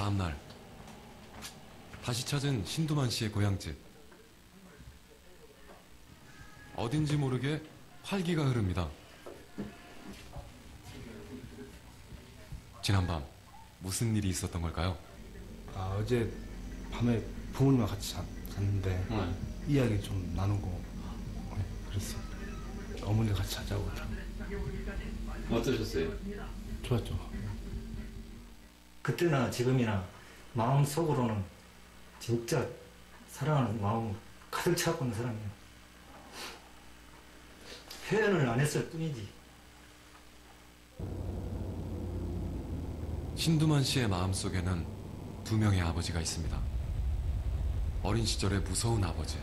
다음 날 다시 찾은 신두만 씨의 고향집. 어딘지 모르게 활기가 흐릅니다. 지난밤 무슨 일이 있었던 걸까요? 어제 밤에 부모님과 같이 잤는데 이야기 좀 나누고 그랬어요. 어머니가 같이 자자고 좀. 어떠셨어요? 좋았죠. 그때나 지금이나 마음속으로는 진짜 사랑하는 마음 가득 차고 있는 사람이에요. 표현을 안 했을 뿐이지. 신두만 씨의 마음속에는 두 명의 아버지가 있습니다. 어린 시절의 무서운 아버지,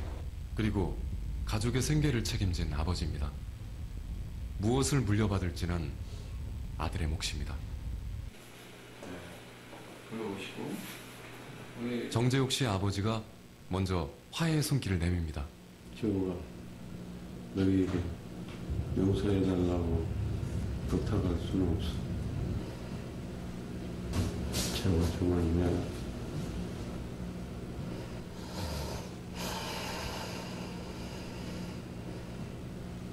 그리고 가족의 생계를 책임진 아버지입니다. 무엇을 물려받을지는 아들의 몫입니다. 정재욱 씨의 아버지가 먼저 화해의 손길을 내밉니다. 재호가 너희에게 용서해달라고 부탁할 수는 없어. 재호가 정말 미안해.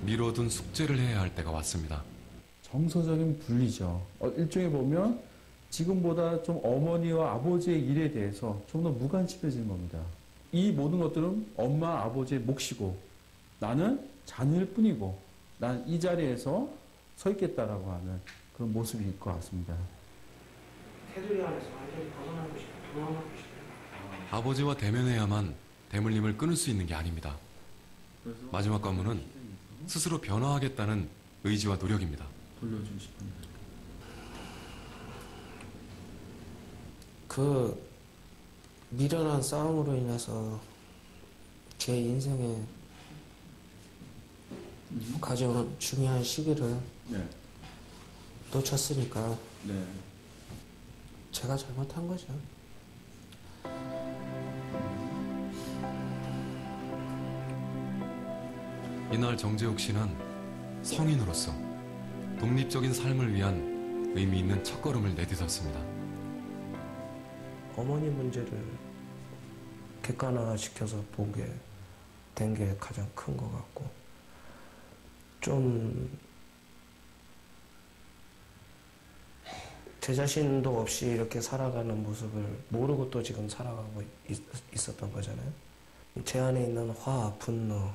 미뤄둔 숙제를 해야 할 때가 왔습니다. 정서적인 분리죠. 일종에 보면 지금보다 좀 어머니와 아버지의 일에 대해서 좀 더 무관심해지는 겁니다. 이 모든 것들은 엄마, 아버지의 몫이고 나는 자녀일 뿐이고 난 이 자리에서 서 있겠다라고 하는 그런 모습일 것 같습니다. 테두리 안에서 완전히 벗어나고 싶어, 도망가고 싶어. 아버지와 대면해야만 대물림을 끊을 수 있는 게 아닙니다. 마지막 관문은 스스로 변화하겠다는 의지와 노력입니다. 돌려주고 싶습니다. 그 미련한 싸움으로 인해서 제 인생에 가장 중요한 시기를 네. 놓쳤으니까 네. 제가 잘못한 거죠. 이날 정재욱 씨는 성인으로서 독립적인 삶을 위한 의미 있는 첫걸음을 내딛었습니다. 어머니 문제를 객관화시켜서 보게 된 게 가장 큰 것 같고 좀 제 자신도 없이 이렇게 살아가는 모습을 모르고 또 지금 살아가고 있었던 거잖아요. 제 안에 있는 화, 분노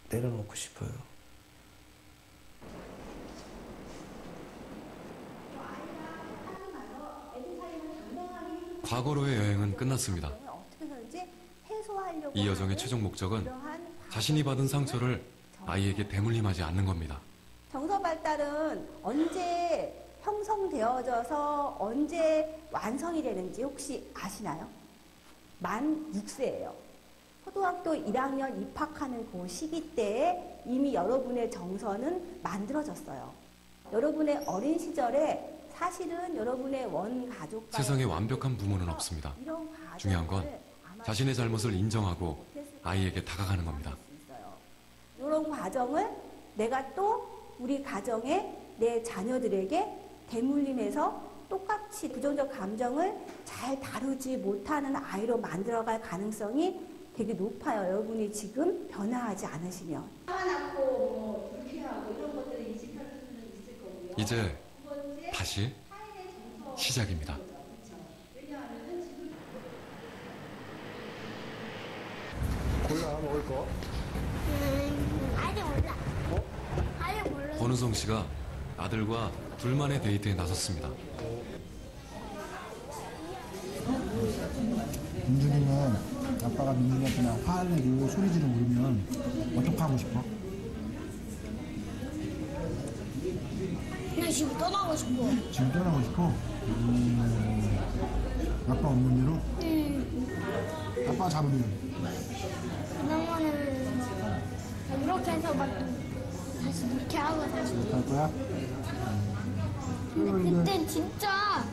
내려놓고 싶어요. 과거로의 여행은 끝났습니다. 이 여정의 최종 목적은 자신이 받은 상처를 아이에게 대물림하지 않는 겁니다. 정서 발달은 언제 형성되어져서 언제 완성이 되는지 혹시 아시나요? 만 6세예요. 초등학교 1학년 입학하는 그 시기 때에 이미 여러분의 정서는 만들어졌어요. 여러분의 어린 시절에 사실은 여러분의 원가족 세상에 완벽한 부모는 없습니다. 중요한 건 자신의 잘못을 인정하고 아이에게 다가가는 겁니다. 이런 과정을 내가 또 우리 가정에 내 자녀들에게 대물림해서 똑같이 부정적 감정을 잘 다루지 못하는 아이로 만들어갈 가능성이 되게 높아요. 여러분이 지금 변화하지 않으시면. 화났고 뭐 불쾌하고 이런 것들을 인식할 수는 있을 거고요. 이제 다시 시작입니다. 골라 먹을 거? 아직 몰라. 아직 몰라. 권우성 씨가 아들과 둘만의 데이트에 나섰습니다. 민준이는 아빠가 민준이한테 화를 내고 소리 지르고 그러면 어떻게 하고 싶어? 그냥 집을 떠나고 싶어. 지금 떠나고 싶어? 아빠 없는 대로? 아빠 잡으면? 그러면은 이렇게 해서 막 다시 이렇게 하고 다시. 할 거야? 근데 그땐 진짜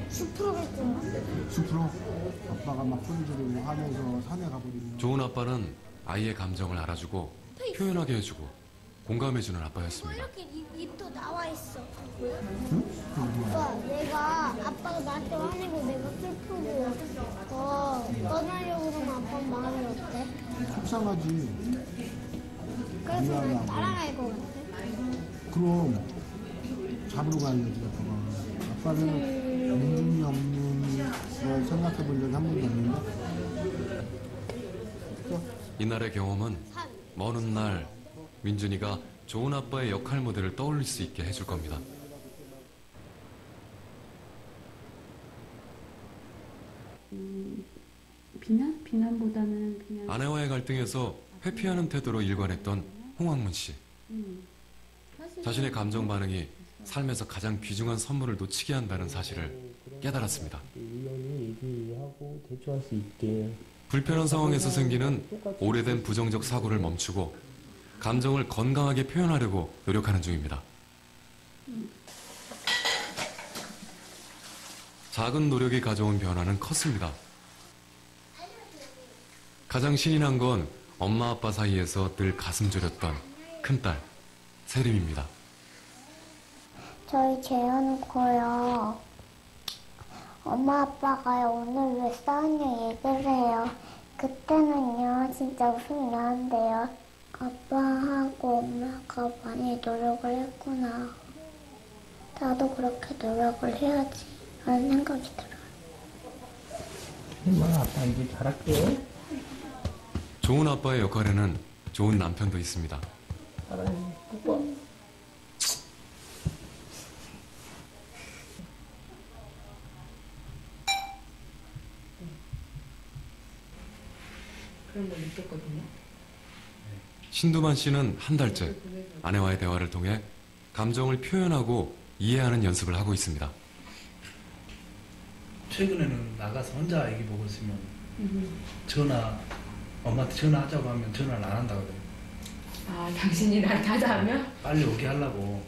숲으로겠구나. 숲으로? 아빠가 막 소리 지르고 하면서 산에 가버리면 좋은 아빠는 아이의 감정을 알아주고 표현하게 해주고 공감해주는 아빠였습니다. 이렇게 입도 나와 있어. 아빠, 아빠가 나한테 화내고 내가 슬프고 떠나려고 그러면 아빠 마음이 어때? 속상하지. 그래서 미안해, 난 따라갈 것 같아. 그럼 잡으러 가야지 아빠가. 아빠는 민준이 없는 걸 생각해 본 적이 한 번도 없는데. 이날의 경험은 먼 훗날 민준이가 좋은 아빠의 역할 모델을 떠올릴 수 있게 해줄 겁니다. 비난보다는 그냥 아내와의 갈등에서 회피하는 태도로 일관했던 홍학문 씨. 자신의 감정 반응이 삶에서 가장 귀중한 선물을 놓치게 한다는 사실을 깨달았습니다. 얘기하고 대처할 수 있게. 불편한 상황에서 생기는 오래된 부정적 사고를 멈추고 감정을 건강하게 표현하려고 노력하는 중입니다. 작은 노력이 가져온 변화는 컸습니다. 가장 신이 난 건 엄마 아빠 사이에서 늘 가슴 졸였던 큰딸 세림입니다. 저희 재워놓고요. 엄마 아빠가 오늘 왜 싸웠냐 얘기를 해요. 그때는요 진짜 웃음이 나는데요. 아빠하고 엄마가 많이 노력을 했구나. 나도 그렇게 노력을 해야지 라는 생각이 들어요. 엄마 아빠 이제 잘할게. 좋은 아빠의 역할에는 좋은 남편도 있습니다. 사랑해. 뽀뽀. 그런 걸 느꼈거든요. 신두만 씨는 한 달째 아내와의 대화를 통해 감정을 표현하고 이해하는 연습을 하고 있습니다. 최근에는 나가서 혼자 애기 보고 있으면 엄마한테 전화하자고 하면 전화를 안 한다거든요. 아, 당신이 나한테 하자 하면? 빨리 오게 하려고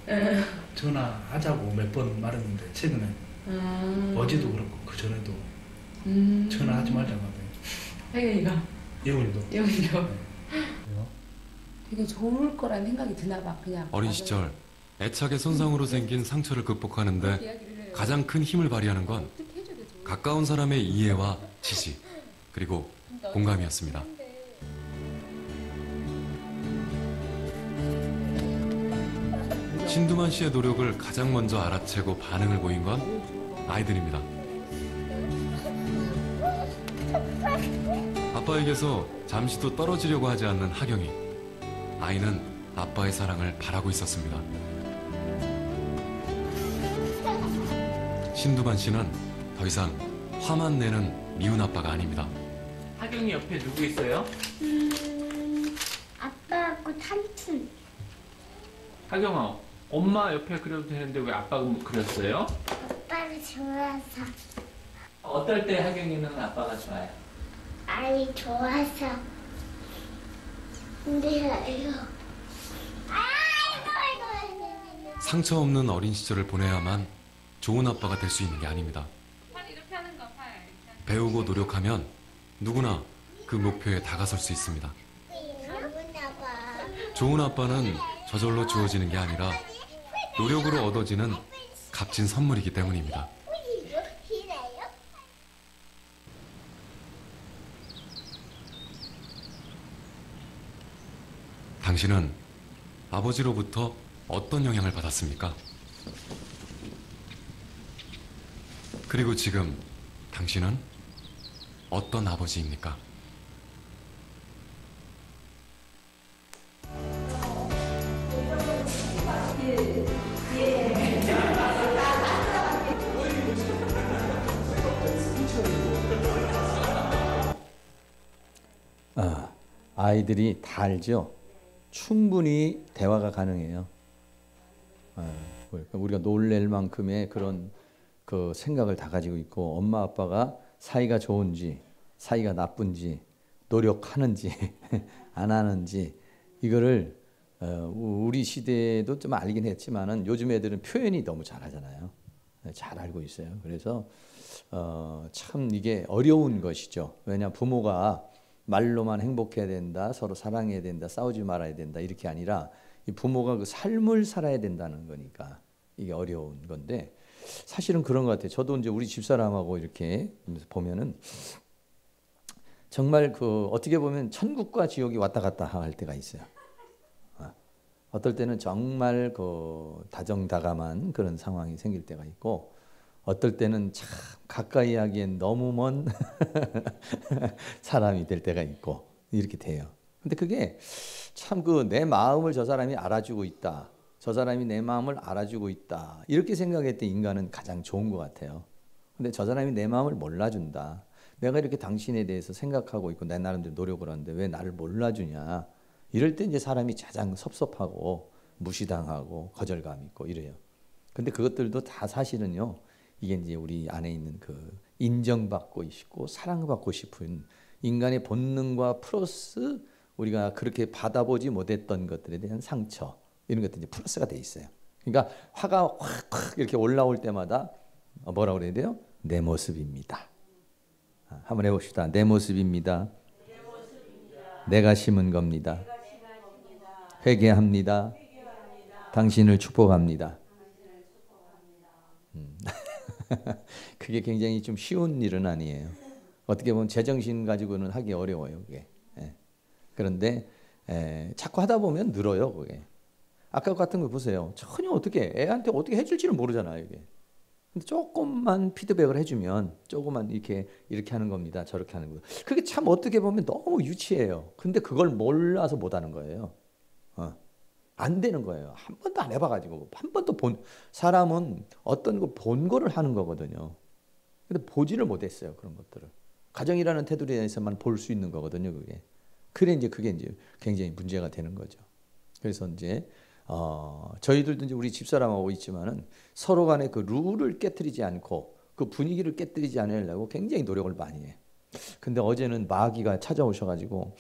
전화하자고 몇 번 말했는데 최근에 어제도 그렇고 그 전에도 전화하지 말자고 하더니 혜경이가? 예훈이도. 되게 좋을 거란 생각이 드나 봐. 그냥 어린 시절 애착의 손상으로 생긴 상처를 극복하는데 가장 큰 힘을 발휘하는 건 가까운 사람의 이해와 지지 그리고 공감이었습니다. 신두만 씨의 노력을 가장 먼저 알아채고 반응을 보인 건 아이들입니다. 아빠에게서 잠시도 떨어지려고 하지 않는 하경이. 아이는 아빠의 사랑을 바라고 있었습니다. 신두만 씨는 더 이상 화만 내는 미운 아빠가 아닙니다. 하경이 옆에 누구 있어요? 아빠하고 삼촌. 하경아, 엄마 옆에 그려도 되는데 왜 아빠가 그렸어요? 아빠를 좋아서. 어떨 때 하경이는 아빠가 좋아요? 많이 좋아서. 근데요. 아이고. 상처 없는 어린 시절을 보내야만 좋은 아빠가 될 수 있는 게 아닙니다. 배우고 노력하면 누구나 그 목표에 다가설 수 있습니다. 좋은 아빠는 저절로 주어지는 게 아니라 노력으로 얻어지는 값진 선물이기 때문입니다. 당신은 아버지로부터 어떤 영향을 받았습니까? 그리고 지금 당신은 어떤 아버지입니까? 아이들이 다 알죠? 충분히 대화가 가능해요. 우리가 놀랄 만큼의 그런 그 생각을 다 가지고 있고, 엄마 아빠가 사이가 좋은지 사이가 나쁜지 노력하는지 안 하는지 이거를 우리 시대도 좀 알긴 했지만은 요즘 애들은 표현이 너무 잘하잖아요. 잘 알고 있어요. 그래서 참 이게 어려운 것이죠. 왜냐, 부모가 말로만 행복해야 된다, 서로 사랑해야 된다, 싸우지 말아야 된다 이렇게 아니라 이 부모가 그 삶을 살아야 된다는 거니까 이게 어려운 건데 사실은 그런 것 같아요. 저도 이제 우리 집사람하고 이렇게 보면은 정말 그 어떻게 보면 천국과 지옥이 왔다 갔다 할 때가 있어요. 어떨 때는 정말 그 다정다감한 그런 상황이 생길 때가 있고 어떨 때는 참 가까이 하기엔 너무 먼 사람이 될 때가 있고 이렇게 돼요. 근데 그게 참 그 내 마음을 저 사람이 알아주고 있다. 저 사람이 내 마음을 알아주고 있다. 이렇게 생각했던 인간은 가장 좋은 것 같아요. 근데 저 사람이 내 마음을 몰라준다. 내가 이렇게 당신에 대해서 생각하고 있고 내 나름대로 노력을 하는데 왜 나를 몰라주냐. 이럴 때 이제 사람이 가장 섭섭하고 무시당하고 거절감 있고 이래요. 근데 그것들도 다 사실은요. 이게 이제 우리 안에 있는 그 인정받고 싶고 사랑받고 싶은 인간의 본능과 플러스 우리가 그렇게 받아보지 못했던 것들에 대한 상처 이런 것들이 이제 플러스가 돼 있어요. 그러니까 화가 확 이렇게 올라올 때마다 뭐라고 그래야 돼요? 내 모습입니다. 한번 해봅시다. 내 모습입니다. 내가 심은 겁니다. 회개합니다. 당신을 축복합니다. 그게 굉장히 좀 쉬운 일은 아니에요. 어떻게 보면 제정신 가지고는 하기 어려워요. 그게. 그런데 자꾸 하다 보면 늘어요. 그게. 아까 같은 거 보세요. 전혀 어떻게 애한테 어떻게 해줄지를 모르잖아요. 이게. 근데 조금만 피드백을 해주면 조금만 이렇게 하는 겁니다. 저렇게 하는 겁니다. 그게 참 어떻게 보면 너무 유치해요. 근데 그걸 몰라서 못하는 거예요. 안 되는 거예요. 한 번도 안 해봐가지고 한 번도 사람은 어떤 거 본 거를 하는 거거든요. 근데 보지를 못했어요. 그런 것들을. 가정이라는 테두리에 대해서만 볼 수 있는 거거든요. 그게. 그래 이제 그게 이제 굉장히 문제가 되는 거죠. 그래서 이제 저희들도 이제 우리 집사람하고 있지만은 서로 간에 그 룰을 깨뜨리지 않고 그 분위기를 깨뜨리지 않으려고 굉장히 노력을 많이 해. 근데 어제는 마귀가 찾아오셔가지고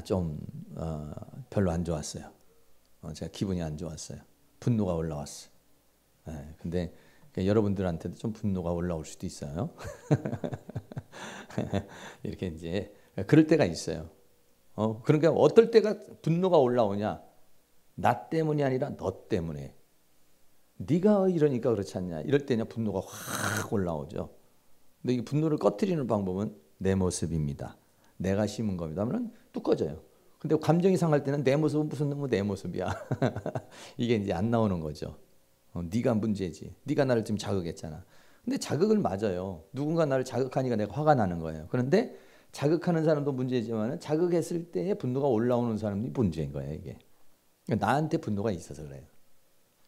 좀 별로 안 좋았어요. 제가 기분이 안 좋았어요. 분노가 올라왔어요. 근데 여러분들한테도 좀 분노가 올라올 수도 있어요. 이렇게 이제 그럴 때가 있어요. 그러니까 어떨 때가 분노가 올라오냐? 나 때문이 아니라 너 때문에. 네가 이러니까 그렇지 않냐? 이럴 때냐 분노가 확 올라오죠. 근데 이 분노를 꺼트리는 방법은 내 모습입니다. 내가 심은 겁니다. 하면 뚝 꺼져요. 근데 감정이 상할 때는 내 모습은 무슨 내 모습이야. 이게 이제 안 나오는 거죠. 네가 문제지. 네가 나를 지금 자극했잖아. 근데 자극을 맞아요. 누군가 나를 자극하니까 내가 화가 나는 거예요. 그런데 자극하는 사람도 문제지만 자극했을 때 분노가 올라오는 사람이 문제인 거예요. 이게. 그러니까 나한테 분노가 있어서 그래요.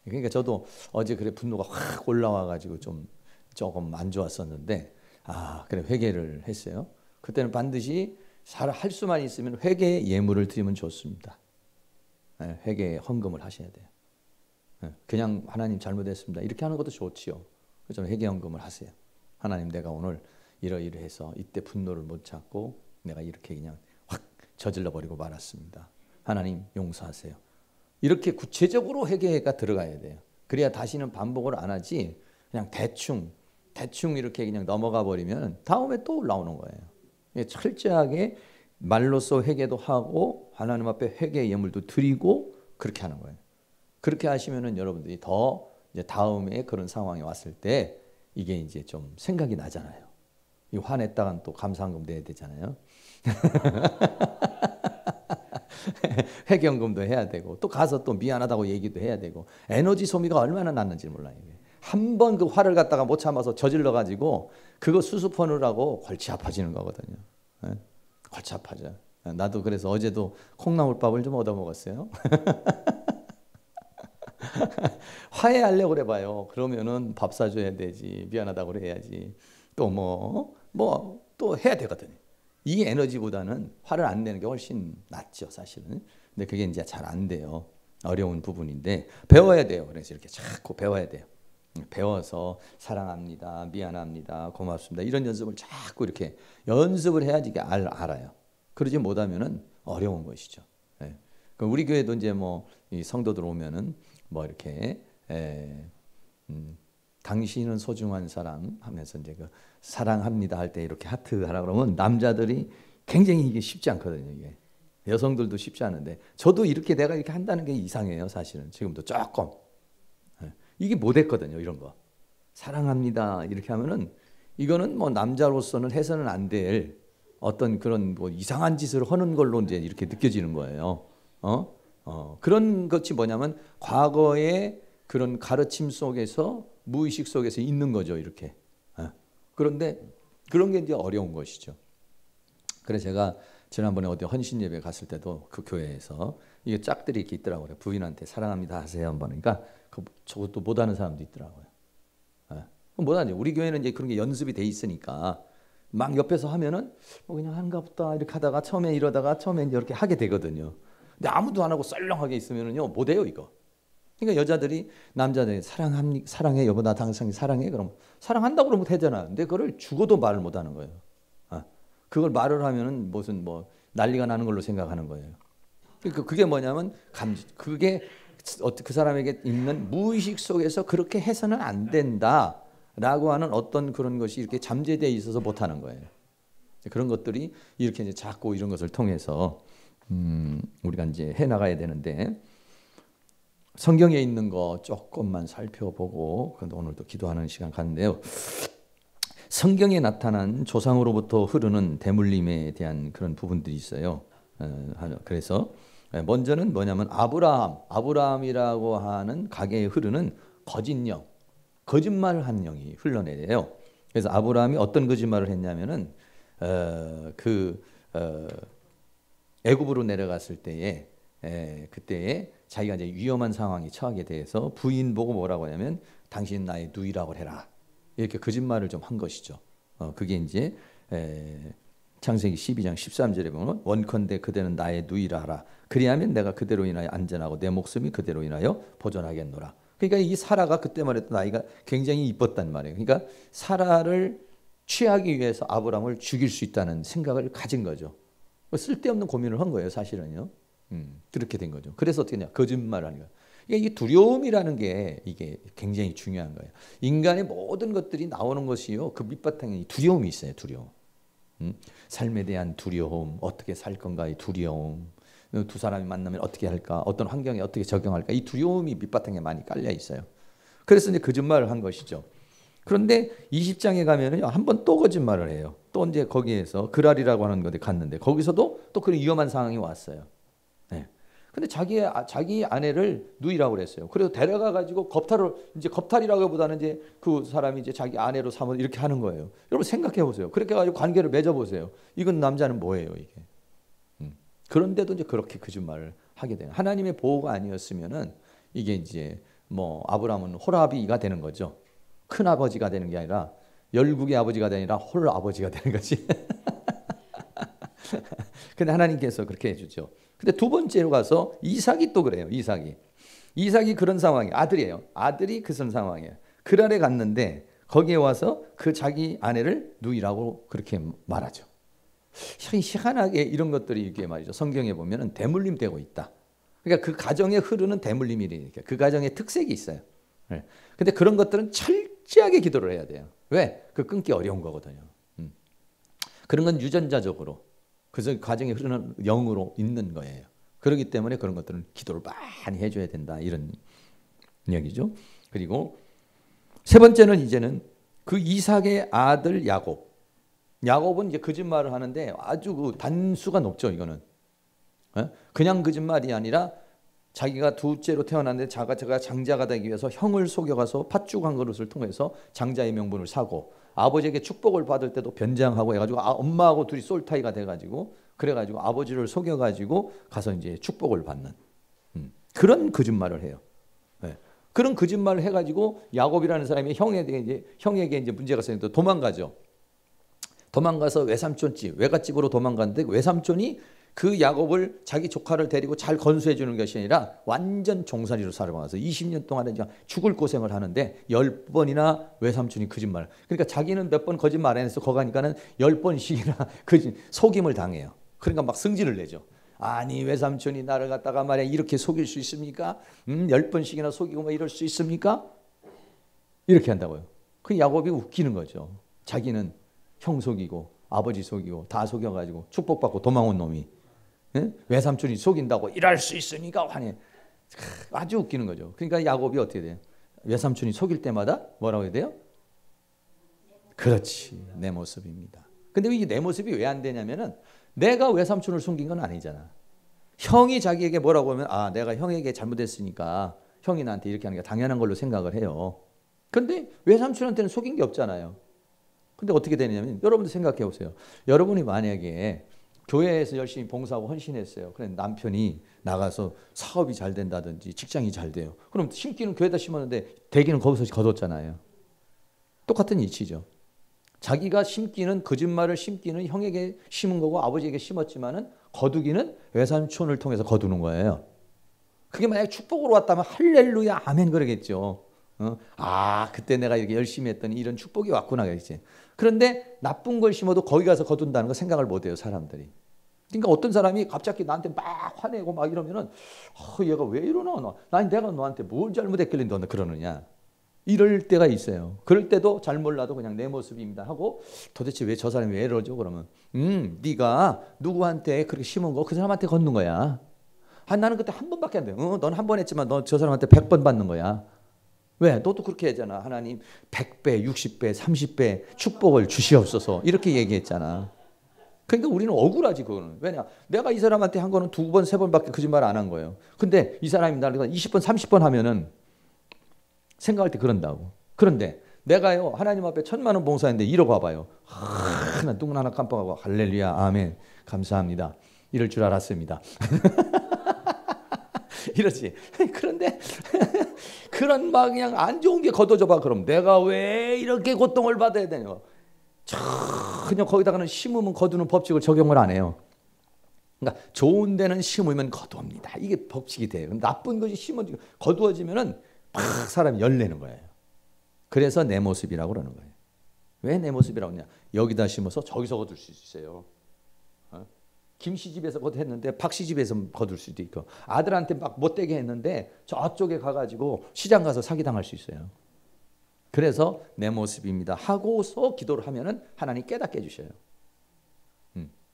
그러니까 저도 어제 그래 분노가 확 올라와가지고 조금 안 좋았었는데 그래 회개를 했어요. 그때는 반드시 할 수만 있으면 회개의 예물을 드리면 좋습니다. 회개의 헌금을 하셔야 돼요. 그냥 하나님 잘못했습니다. 이렇게 하는 것도 좋지요. 그래서 회개 헌금을 하세요. 하나님 내가 오늘 이러이러해서 이때 분노를 못 참고 내가 이렇게 그냥 확 저질러 버리고 말았습니다. 하나님 용서하세요. 이렇게 구체적으로 회개가 들어가야 돼요. 그래야 다시는 반복을 안 하지 그냥 대충 이렇게 그냥 넘어가 버리면 다음에 또 올라오는 거예요. 철저하게 말로써 회개도 하고 하나님 앞에 회개의 예물도 드리고 그렇게 하는 거예요. 그렇게 하시면은 여러분들이 더 이제 다음에 그런 상황이 왔을 때 이게 이제 좀 생각이 나잖아요. 이 화냈다간 또 감사한금 내야 되잖아요. 회개헌금도 해야 되고 또 가서 또 미안하다고 얘기도 해야 되고 에너지 소비가 얼마나 났는지 몰라요. 한 번 그 화를 갖다가 못 참아서 저질러 가지고 그거 수습하느라고 골치 아파지는 거거든요. 골치 아파져. 나도 그래서 어제도 콩나물밥을 좀 얻어 먹었어요. 화해하려고 그래봐요. 그러면은 밥 사줘야 되지. 미안하다고 그래야지. 또 또 해야 되거든요. 이 에너지보다는 화를 안 내는 게 훨씬 낫죠, 사실은. 근데 그게 이제 잘 안 돼요. 어려운 부분인데 배워야 돼요. 그래서 이렇게 자꾸 배워야 돼요. 배워서 사랑합니다, 미안합니다, 고맙습니다 이런 연습을 자꾸 이렇게 연습을 해야지 이게 알아요. 그러지 못하면은 어려운 것이죠. 우리 교회도 이제 이 성도들 오면은 이렇게 당신은 소중한 사람 하면서 이제 그 사랑합니다 할 때 이렇게 하트 하라 그러면 남자들이 굉장히 이게 쉽지 않거든요. 이게 여성들도 쉽지 않은데 저도 이렇게 내가 이렇게 한다는 게 이상해요. 사실은 지금도 조금. 이게 못했거든요. 이런 거. 사랑합니다 이렇게 하면은 이거는 뭐 남자로서는 해서는 안 될 어떤 그런 뭐 이상한 짓을 하는 걸로 이제 이렇게 느껴지는 거예요. 그런 것이 뭐냐면 과거의 그런 가르침 속에서 무의식 속에서 있는 거죠. 이렇게. 그런데 그런 게 이제 어려운 것이죠. 그래서 제가 지난번에 어디 헌신 예배 갔을 때도 그 교회에서 이게 짝들이 이렇게 있더라고요. 부인한테 사랑합니다 하세요 한번. 그러니까 저것도 못하는 사람도 있더라고요. 못하지. 우리 교회는 이제 그런 게 연습이 돼 있으니까 막 옆에서 하면은 뭐 그냥 한가 보다 이렇게 하다가 처음에 이러다가 처음에 이제 이렇게 하게 되거든요. 근데 아무도 안 하고 썰렁하게 있으면은요 못해요 이거. 그러니까 여자들이 남자들이 사랑해 여보 나 당신 사랑해 그럼 사랑한다고 그러면 되잖아. 근데 그걸 죽어도 말을 못하는 거예요. 그걸 말을 하면은 무슨 뭐 난리가 나는 걸로 생각하는 거예요. 그러니까 그게 뭐냐면 그게 그 사람에게 있는 무의식 속에서 그렇게 해서는 안 된다라고 하는 어떤 그런 것이 이렇게 잠재되어 있어서 못하는 거예요. 그런 것들이 이렇게 이제 자꾸 이런 것을 통해서 우리가 이제 해 나가야 되는데 성경에 있는 거 조금만 살펴보고 오늘도 기도하는 시간 갖는데요. 성경에 나타난 조상으로부터 흐르는 대물림에 대한 그런 부분들이 있어요. 그래서 먼저는 뭐냐면 아브라함이라고 하는 가게에 흐르는 거짓령, 거짓말을 한 영이 흘러내려요. 그래서 아브라함이 어떤 거짓말을 했냐면은 애굽으로 내려갔을 때에 그때에 자기가 이제 위험한 상황에 처하게 돼서 부인 보고 뭐라고 하냐면 당신 나의 누이라고 해라. 이렇게 거짓말을 좀 한 것이죠. 그게 이제 창세기 12장 13절에 보면 원컨대 그대는 나의 누이라 하라. 그리하면 내가 그대로 인하여 안전하고 내 목숨이 그대로 인하여 보존하겠노라. 그러니까 이 사라가 그때만 해도 나이가 굉장히 이뻤단 말이에요. 그러니까 사라를 취하기 위해서 아브라함을 죽일 수 있다는 생각을 가진 거죠. 쓸데없는 고민을 한 거예요, 사실은요. 그렇게 된 거죠. 그래서 어떻게 했냐? 거짓말을 하는 거예요. 그러니까 이 두려움이라는 게 이게 굉장히 중요한 거예요. 인간의 모든 것들이 나오는 것이요. 그 밑바탕에 두려움이 있어요. 두려움. 삶에 대한 두려움, 어떻게 살 건가의 두려움, 두 사람이 만나면 어떻게 할까, 어떤 환경에 어떻게 적용할까, 이 두려움이 밑바탕에 많이 깔려 있어요. 그래서 이제 거짓말을 한 것이죠. 그런데 20장에 가면은요, 한 번 또 거짓말을 해요. 또 이제 거기에서 그랄이라고 하는 곳에 갔는데 거기서도 또 그런 위험한 상황이 왔어요. 네. 근데 자기 아내를 누이라고 그랬어요. 그래서 데려가 가지고 겁탈이라기보다는 이제 그 사람이 이제 자기 아내로 삼아 이렇게 하는 거예요. 여러분 생각해 보세요. 그렇게 가지고 관계를 맺어 보세요. 이건 남자는 뭐예요, 이게? 그런데도 이제 그렇게 거짓말을 하게 돼요. 하나님의 보호가 아니었으면은 이게 이제 뭐 아브라함은 홀아비가 되는 거죠. 큰 아버지가 되는 게 아니라 열국의 아버지가 아니라 홀 아버지가 되는 거지. 근데 하나님께서 그렇게 해주죠. 근데 두 번째로 가서 이삭이 또 그래요. 이삭이 그런 상황이에요. 아들이에요. 아들이 그런 상황이에요. 그랄에 갔는데 거기에 와서 그 자기 아내를 누이라고 그렇게 말하죠. 희한하게 이런 것들이 이게 말이죠. 성경에 보면은 대물림 되고 있다. 그러니까 그 가정에 흐르는 대물림이니까 그 가정의 특색이 있어요. 근데 그런 것들은 철저하게 기도를 해야 돼요. 왜? 그 끊기 어려운 거거든요. 그런 건 유전자적으로 그 과정에 흐르는 영으로 있는 거예요. 그렇기 때문에 그런 것들은 기도를 많이 해줘야 된다. 이런 이야기죠. 그리고 세 번째는 이제는 그 이삭의 아들 야곱은 이제 거짓말을 하는데 아주 그 단수가 높죠. 이거는 그냥 거짓말이 아니라 자기가 둘째로 태어났는데 자가 장자가 되기 위해서 형을 속여가서 팥죽 한 그릇을 통해서 장자의 명분을 사고 아버지에게 축복을 받을 때도 변장하고 해가지고 엄마하고 둘이 솔타이가 돼가지고 그래가지고 아버지를 속여가지고 가서 이제 축복을 받는 그런 거짓말을 해요. 네. 그런 거짓말을 해가지고 야곱이라는 사람이 형에게 이제 문제가 생겨서 도망가죠. 도망가서 외갓집으로 도망갔는데 외삼촌이 그 야곱을 자기 조카를 데리고 잘 건수해 주는 것이 아니라 완전 종살이로 살아가서 20년 동안에 죽을 고생을 하는데 10번이나 외삼촌이 거짓말. 그러니까 자기는 몇 번 거짓말 안 해서 거가니까는 10번씩이나 속임을 당해요. 그러니까 막 승질을 내죠. 아니 외삼촌이 나를 갖다가 말이야 이렇게 속일 수 있습니까? 10번씩이나 속이고 뭐 이럴 수 있습니까? 이렇게 한다고요. 그 야곱이 웃기는 거죠. 자기는 형 속이고 아버지 속이고 다 속여가지고 축복받고 도망온 놈이 예? 외삼촌이 속인다고 일할 수 있으니까 화내. 아주 웃기는 거죠. 그러니까 야곱이 어떻게 돼요? 외삼촌이 속일 때마다 뭐라고 해야 돼요? 그렇지, 내 모습입니다. 근데 이게 내 모습이 왜 안 되냐면은 내가 외삼촌을 숨긴 건 아니잖아. 형이 자기에게 뭐라고 하면 아, 내가 형에게 잘못했으니까 형이 나한테 이렇게 하는 게 당연한 걸로 생각을 해요. 근데 외삼촌한테는 속인 게 없잖아요. 근데 어떻게 되느냐면 여러분들 생각해 보세요. 여러분이 만약에 교회에서 열심히 봉사하고 헌신했어요. 그래 남편이 나가서 사업이 잘 된다든지 직장이 잘 돼요. 그럼 심기는 교회에다 심었는데 대기는 거기서 거뒀잖아요. 똑같은 이치죠. 자기가 심기는 거짓말을 심기는 형에게 심은 거고 아버지에게 심었지만은 거두기는 외삼촌을 통해서 거두는 거예요. 그게 만약에 축복으로 왔다면 할렐루야 아멘 그러겠죠. 아 그때 내가 이렇게 열심히 했더니 이런 축복이 왔구나 그랬지. 그런데 나쁜 걸 심어도 거기 가서 거둔다는 거 생각을 못 해요 사람들이. 그러니까 어떤 사람이 갑자기 나한테 막 화내고 막 이러면은 얘가 왜 이러나 난 내가 너한테 뭘 잘못했길래 너 그러느냐 이럴 때가 있어요. 그럴 때도 잘 몰라도 그냥 내 모습입니다 하고 도대체 왜 저 사람이 왜 이러죠 그러면 네가 누구한테 그렇게 심은 거 그 사람한테 걷는 거야. 아 나는 그때 한 번밖에 안 돼. 넌 한 번 했지만 너 저 사람한테 100번 받는 거야. 왜? 너도 그렇게 하잖아. 하나님 100배, 60배, 30배 축복을 주시옵소서 이렇게 얘기했잖아. 그러니까 우리는 억울하지 그거는. 왜냐? 내가 이 사람한테 한 거는 2번, 3번밖에 거짓말 안 한 거예요. 근데 이 사람이 나를 20번, 30번 하면은 생각할 때 그런다고. 그런데 내가요 하나님 앞에 1000만 원 봉사했는데 이러고 봐봐요. 나 눈 하나 깜빡하고 할렐루야 아멘 감사합니다 이럴 줄 알았습니다. 이러지. 그런데 그런 막 그냥 안 좋은 게 걷어져 봐. 그럼 내가 왜 이렇게 고통을 받아야 되냐. 그냥 거기다가는 심으면 거두는 법칙을 적용을 안 해요. 그러니까 좋은 데는 심으면 거두옵니다. 이게 법칙이 돼요. 나쁜 것이 심어지고 거두어지면은 막 사람이 열내는 거예요. 그래서 내 모습이라고 그러는 거예요. 왜 내 모습이라고 하냐. 여기다 심어서 저기서 거둘 수 있어요. 김씨 집에서 거두했는데 박씨 집에서 거둘 수도 있고 아들한테 막 못되게 했는데 저쪽에 가가지고 시장 가서 사기당할 수 있어요. 그래서 내 모습입니다 하고서 기도를 하면은 하나님 깨닫게 해주셔요.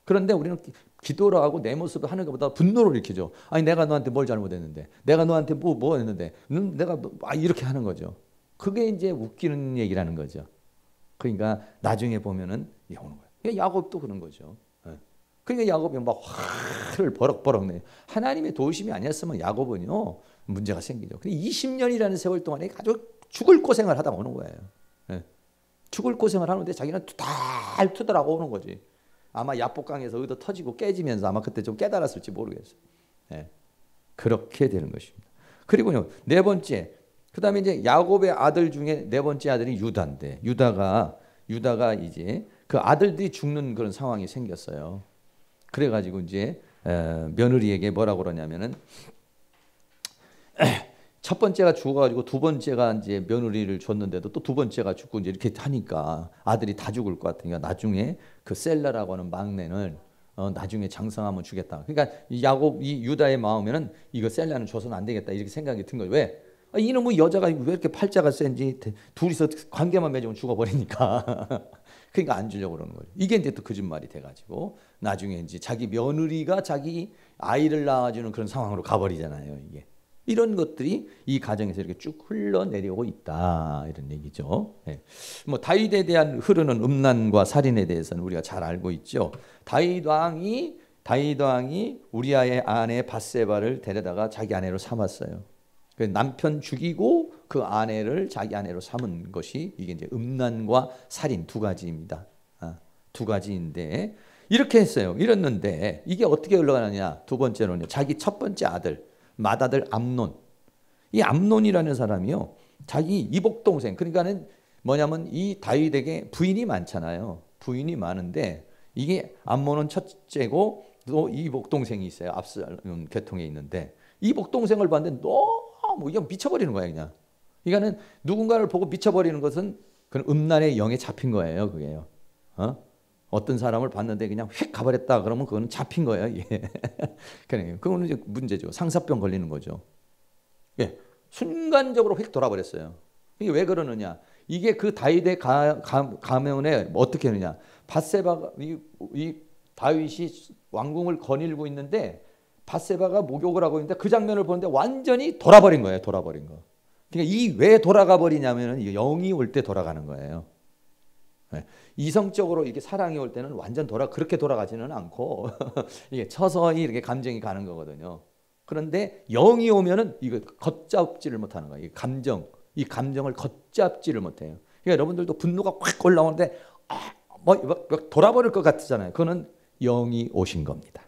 그런데 우리는 기도를 하고 내 모습을 하는 것보다 분노를 일으키죠. 아니 내가 너한테 뭘 잘못했는데 내가 너한테 뭐 했는데 내가 이렇게 하는 거죠. 그게 이제 웃기는 얘기라는 거죠. 그러니까 나중에 보면은 오는 거예요. 야곱도 그런 거죠. 그러니까 야곱이 막 화를 버럭버럭 내요. 하나님의 도우심이 아니었으면 야곱은요 문제가 생기죠. 근데 20년이라는 세월 동안에 아주 죽을 고생을 하다 오는 거예요. 죽을 고생을 하는데 자기는 투덜투덜하고 오는 거지. 아마 야복강에서 의도 터지고 깨지면서 아마 그때 좀 깨달았을지 모르겠어요. 그렇게 되는 것입니다. 그리고요 네 번째, 그 다음에 이제 야곱의 아들 중에 네 번째 아들이 유다인데 유다가 이제 그 아들들이 죽는 그런 상황이 생겼어요. 그래가지고 이제 며느리에게 뭐라고 그러냐면은 첫 번째가 죽어가지고 두 번째가 이제 며느리를 줬는데도 또 두 번째가 죽고 이제 이렇게 하니까 아들이 다 죽을 것 같으니까 나중에 그 셀라라고 하는 막내는 나중에 장성하면 주겠다. 그러니까 이 유다의 마음에는 이거 셀라는 줘서는 안 되겠다 이렇게 생각이 든 거예요. 왜? 이놈의 여자가 왜 이렇게 팔자가 센지 둘이서 관계만 맺으면 죽어버리니까. 그러니까 안 주려고 그러는 거죠. 이게 이제 또 거짓말이 돼가지고 나중에 이제 자기 며느리가 자기 아이를 낳아주는 그런 상황으로 가버리잖아요. 이게 이런 것들이 이 가정에서 이렇게 쭉 흘러내려오고 있다 이런 얘기죠. 뭐 다윗에 대한 흐르는 음란과 살인에 대해서는 우리가 잘 알고 있죠. 다윗 왕이 우리아의 아내 밧세바를 데려다가 자기 아내로 삼았어요. 남편 죽이고 그 아내를 자기 아내로 삼은 것이 이게 이제 음란과 살인 두 가지입니다. 두 가지인데 이렇게 했어요. 이랬는데 이게 어떻게 흘러가느냐. 두 번째로는요. 자기 첫 번째 아들 맏아들 암논. 이 암논이라는 사람이요. 자기 이복 동생. 그러니까는 뭐냐면 이 다윗에게 부인이 많잖아요. 부인이 많은데 이게 암논은 첫째고 또 이복 동생이 있어요. 압살롬 계통에 있는데 이복 동생을 봤는데 너무 그냥 미쳐버리는 거야 그냥. 그러니까는 누군가를 보고 미쳐버리는 것은 그런 음란의 영에 잡힌 거예요. 그게요. 어떤 사람을 봤는데 그냥 휙 가버렸다 그러면 그거는 잡힌 거예요. 예. 그래, 그거는 이제 문제죠. 상사병 걸리는 거죠. 예, 순간적으로 휙 돌아버렸어요. 이게 왜 그러느냐? 이게 그 다윗의 가면에 어떻게 하느냐? 밧세바가 이 다윗이 왕궁을 거닐고 있는데 밧세바가 목욕을 하고 있는데 그 장면을 보는데 완전히 돌아버린 거예요. 돌아버린 거. 그러니까 이 왜 돌아가 버리냐면은 영이 올 때 돌아가는 거예요. 네. 이성적으로 이렇게 사랑이 올 때는 완전 그렇게 돌아가지는 않고 이게 서서히 이렇게 감정이 가는 거거든요. 그런데 영이 오면은 이거 걷잡지를 못하는 거예요. 이 감정을 걷잡지를 못해요. 그러니까 여러분들도 분노가 확 올라오는데 뭐 돌아버릴 것 같잖아요. 그거는 영이 오신 겁니다.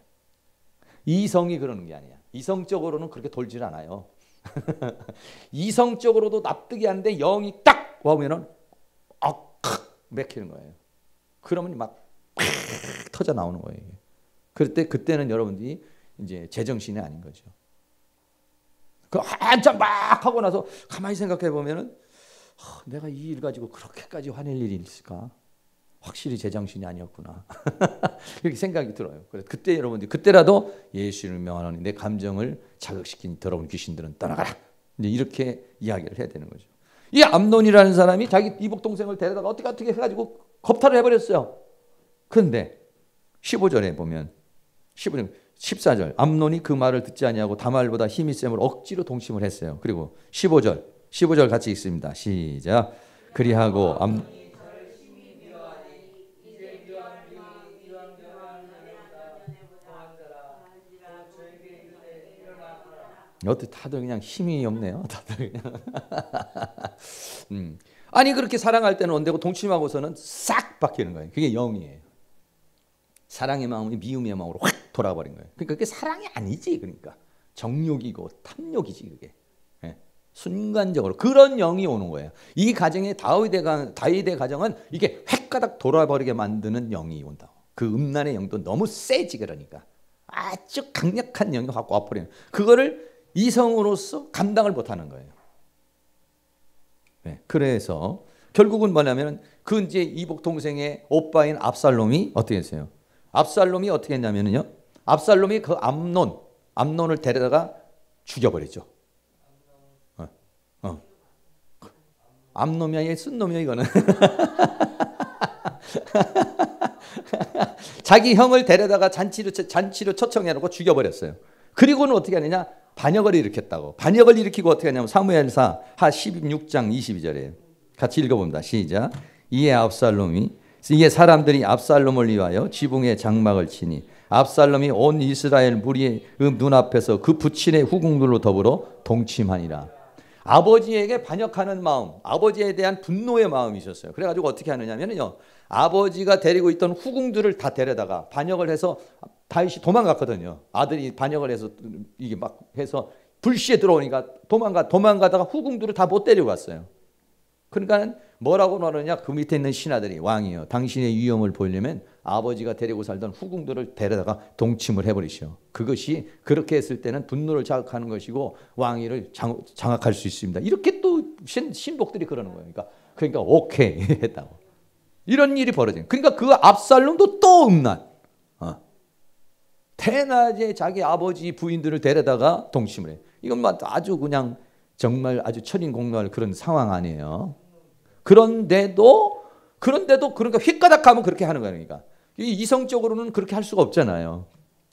이성이 그러는 게 아니야. 이성적으로는 그렇게 돌질 않아요. 이성적으로도 납득이 안 돼. 영이 딱 오면은 맥히는 거예요. 그러면 막 터져 나오는 거예요. 그때는 여러분들이 이제 제정신이 아닌 거죠. 그 한참 막 하고 나서 가만히 생각해 보면은 내가 이 일 가지고 그렇게까지 화낼 일이 있을까? 확실히 제정신이 아니었구나. 이렇게 생각이 들어요. 그래서 그때 여러분들 그때라도 예수를 명하노니 내 감정을 자극시킨 더러운 귀신들은 떠나가라. 이제 이렇게 이야기를 해야 되는 거죠. 이 암논이라는 사람이 자기 이복 동생을 데려다가 어떻게 해가지고 겁탈을 해버렸어요. 그런데 15절에 보면 14절 암논이 그 말을 듣지 아니하고 다말보다 힘이 셈을 억지로 동침을 했어요. 그리고 15절 같이 읽습니다. 시작. 그리하고 어떻게 다들 그냥 힘이 없네요. 다들 그냥. 아니 그렇게 사랑할 때는 언제고 동침하고서는 싹 바뀌는 거예요. 그게 영이에요. 사랑의 마음이 미움의 마음으로 확 돌아버린 거예요. 그러니까 그게 사랑이 아니지. 그러니까 정욕이고 탐욕이지 그게. 예. 순간적으로 그런 영이 오는 거예요. 이 가정의 다윗의 가정은 이게 획가닥 돌아버리게 만드는 영이 온다고. 그 음란의 영도 너무 세지 그러니까. 아주 강력한 영이 확 와버리는. 그거를 이성으로서 감당을 못하는 거예요. 네, 그래서 결국은 뭐냐면 그 이제 이복 동생의 오빠인 압살롬이 어떻게 했어요? 압살롬이 어떻게 했냐면요. 압살롬이 그 암논을 데려다가 죽여버리죠. 암놈이야, 얘 쓴 놈이야 이거는. 자기 형을 데려다가 잔치로 초청해놓고 죽여버렸어요. 그리고는 어떻게 하느냐? 반역을 일으켰다고. 반역을 일으키고 어떻게 하냐면 사무엘하 16장 22절에 같이 읽어봅니다. 시작. 이에 사람들이 압살롬을 위하여 지붕에 장막을 치니 압살롬이 온 이스라엘 무리의 눈앞에서 그 부친의 후궁들로 더불어 동침하니라. 아버지에게 반역하는 마음, 아버지에 대한 분노의 마음이 있었어요. 그래가지고 어떻게 하느냐면요, 아버지가 데리고 있던 후궁들을 다 데려다가 반역을 해서 다윗이 도망갔거든요. 아들이 반역을 해서 이게 막 해서 불시에 들어오니까 도망가다가 후궁들을 다 못 데려갔어요. 그러니까 뭐라고 말하느냐? 그 밑에 있는 신하들이 왕이요, 당신의 위엄을 보이려면 아버지가 데리고 살던 후궁들을 데려다가 동침을 해버리시오. 그것이 그렇게 했을 때는 분노를 자극하는 것이고 왕위를 장악할 수 있습니다. 이렇게 또 신복들이 그러는 거예요. 그러니까 오케이 했다고. 이런 일이 벌어져요. 그러니까 그 압살롬도 또 음란. 대낮에 자기 아버지 부인들을 데려다가 동침을 해. 이건 아주 그냥 정말 아주 천인공노할 그런 상황 아니에요. 그런데도 그러니까 휘가닥 하면 그렇게 하는 거예요. 그러니까 이성적으로는 그렇게 할 수가 없잖아요.